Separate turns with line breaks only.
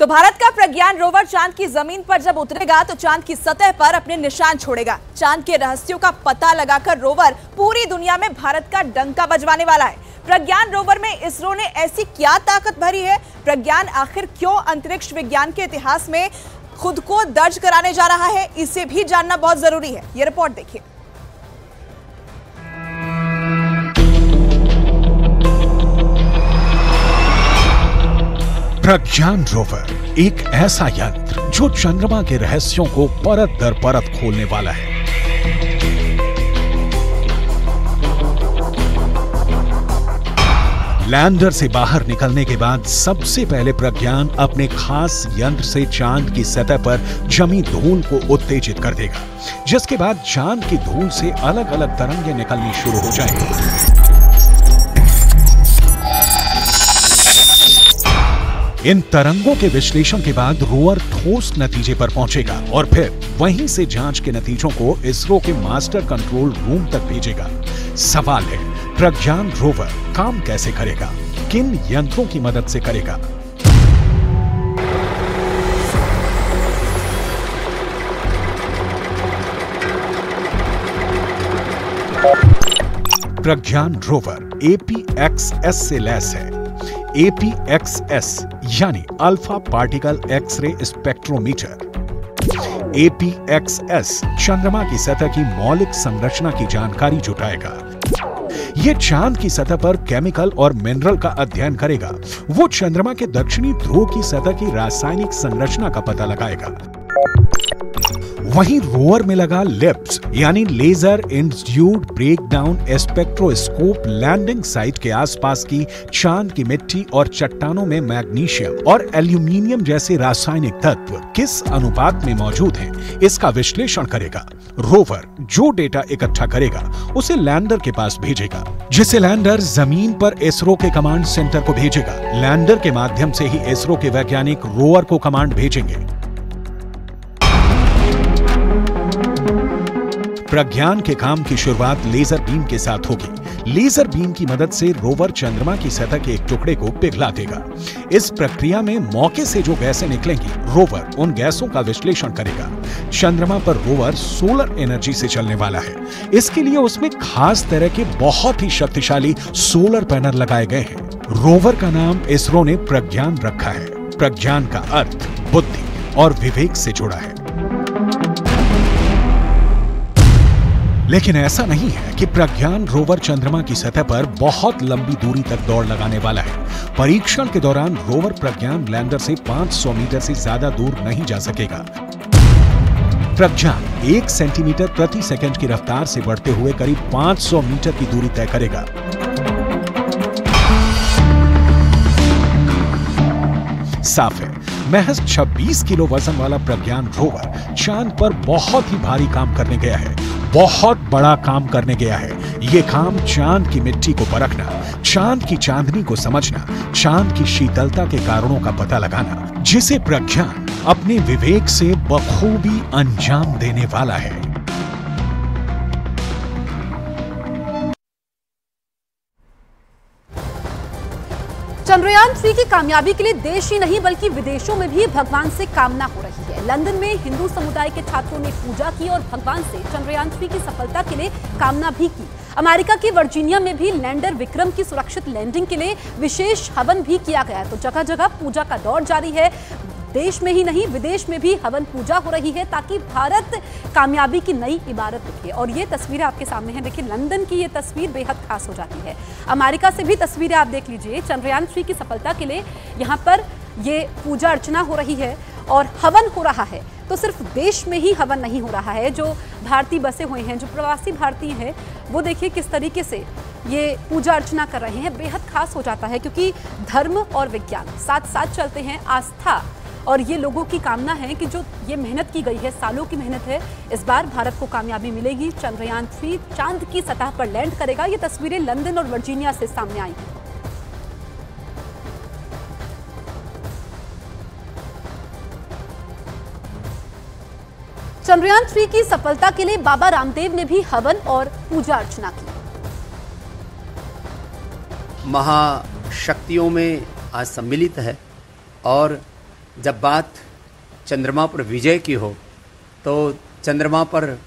तो भारत का प्रज्ञान रोवर चांद की जमीन पर जब उतरेगा तो चांद की सतह पर अपने निशान छोड़ेगा। चांद के रहस्यों का पता लगाकर रोवर पूरी दुनिया में भारत का डंका बजवाने वाला है। प्रज्ञान रोवर में इसरो ने ऐसी क्या ताकत भरी है? प्रज्ञान आखिर क्यों अंतरिक्ष विज्ञान के इतिहास में खुद को दर्ज कराने जा रहा है, इसे भी जानना बहुत जरूरी है। ये रिपोर्ट देखिए।
प्रज्ञान रोवर एक ऐसा यंत्र जो चंद्रमा के रहस्यों को परत दर परत खोलने वाला है। लैंडर से बाहर निकलने के बाद सबसे पहले प्रज्ञान अपने खास यंत्र से चांद की सतह पर जमी धूल को उत्तेजित कर देगा, जिसके बाद चांद की धूल से अलग अलग तरंगें निकलनी शुरू हो जाएंगी। इन तरंगों के विश्लेषण के बाद रोवर ठोस नतीजे पर पहुंचेगा और फिर वहीं से जांच के नतीजों को इसरो के मास्टर कंट्रोल रूम तक भेजेगा। सवाल है, प्रज्ञान रोवर काम कैसे करेगा? किन यंत्रों की मदद से करेगा? प्रज्ञान रोवर APXS से लैस है। APXS यानी alpha particle x-ray spectrometer. APXS चंद्रमा की सतह की मौलिक संरचना की जानकारी जुटाएगा। ये चांद की सतह पर केमिकल और मिनरल का अध्ययन करेगा। वो चंद्रमा के दक्षिणी ध्रुव की सतह की रासायनिक संरचना का पता लगाएगा। वहीं रोवर में लगा लिप्स यानी laser induced breakdown spectroscope landing site के आसपास की चांद की मिट्टी और चट्टानों में मैग्नीशियम और एल्यूमिनियम जैसे रासायनिक तत्व किस अनुपात में मौजूद हैं, इसका विश्लेषण करेगा। रोवर जो डेटा इकट्ठा करेगा उसे लैंडर के पास भेजेगा, जिसे लैंडर जमीन पर इसरो के कमांड सेंटर को भेजेगा। लैंडर के माध्यम से ही इसरो के वैज्ञानिक रोवर को कमांड भेजेंगे। प्रज्ञान के काम की शुरुआत लेजर बीम के साथ होगी। लेजर बीम की मदद से रोवर चंद्रमा की सतह के एक टुकड़े को पिघला देगा। इस प्रक्रिया में मौके से जो गैसें निकलेंगी, रोवर उन गैसों का विश्लेषण करेगा। चंद्रमा पर रोवर सोलर एनर्जी से चलने वाला है। इसके लिए उसमें खास तरह के बहुत ही शक्तिशाली सोलर पैनल लगाए गए हैं। रोवर का नाम इसरो ने प्रज्ञान रखा है। प्रज्ञान का अर्थ बुद्धि और विवेक से जुड़ा है। लेकिन ऐसा नहीं है कि प्रज्ञान रोवर चंद्रमा की सतह पर बहुत लंबी दूरी तक दौड़ लगाने वाला है। परीक्षण के दौरान रोवर प्रज्ञान लैंडर से 500 मीटर से ज्यादा दूर नहीं जा सकेगा। प्रज्ञान 1 सेंटीमीटर प्रति सेकंड की रफ्तार से बढ़ते हुए करीब 500 मीटर की दूरी तय करेगा। साफ है, महज 26 किलो वजन वाला प्रज्ञान रोवर चांद पर बहुत ही भारी काम करने गया है। बहुत बड़ा काम करने गया है। ये काम चांद की मिट्टी को परखना, चांद की चांदनी को समझना, चांद की शीतलता के कारणों का पता लगाना, जिसे प्रज्ञान अपने विवेक से बखूबी अंजाम देने वाला है।
चंद्रयान 3 की कामयाबी के लिए देश ही नहीं बल्कि विदेशों में भी भगवान से कामना हो रही है। लंदन में हिंदू समुदाय के छात्रों ने पूजा की और भगवान से चंद्रयान 3 की सफलता के लिए कामना भी की। अमेरिका के वर्जीनिया में भी लैंडर विक्रम की सुरक्षित लैंडिंग के लिए विशेष हवन भी किया गया है। तो जगह जगह पूजा का दौर जारी है। देश में ही नहीं विदेश में भी हवन पूजा हो रही है ताकि भारत कामयाबी की नई इबारत लिखे। और ये तस्वीरें आपके सामने हैं। देखिए, लंदन की ये तस्वीर बेहद खास हो जाती है। अमेरिका से भी तस्वीरें आप देख लीजिए। चंद्रयान 3 की सफलता के लिए यहाँ पर ये पूजा अर्चना हो रही है और हवन हो रहा है। तो सिर्फ देश में ही हवन नहीं हो रहा है। जो भारतीय बसे हुए हैं, जो प्रवासी भारतीय हैं, वो देखिए किस तरीके से ये पूजा अर्चना कर रहे हैं। बेहद खास हो जाता है क्योंकि धर्म और विज्ञान साथ साथ चलते हैं। आस्था और ये लोगों की कामना है कि जो ये मेहनत की गई है, सालों की मेहनत है, इस बार भारत को कामयाबी मिलेगी। चंद्रयान 3 चांद की सतह पर लैंड करेगा। ये तस्वीरें लंदन और वर्जीनिया से सामने आई हैं। चंद्रयान 3 की सफलता के लिए बाबा रामदेव ने भी हवन और पूजा अर्चना की।
महाशक्तियों में आज सम्मिलित है और जब बात चंद्रमा पर विजय की हो तो चंद्रमा पर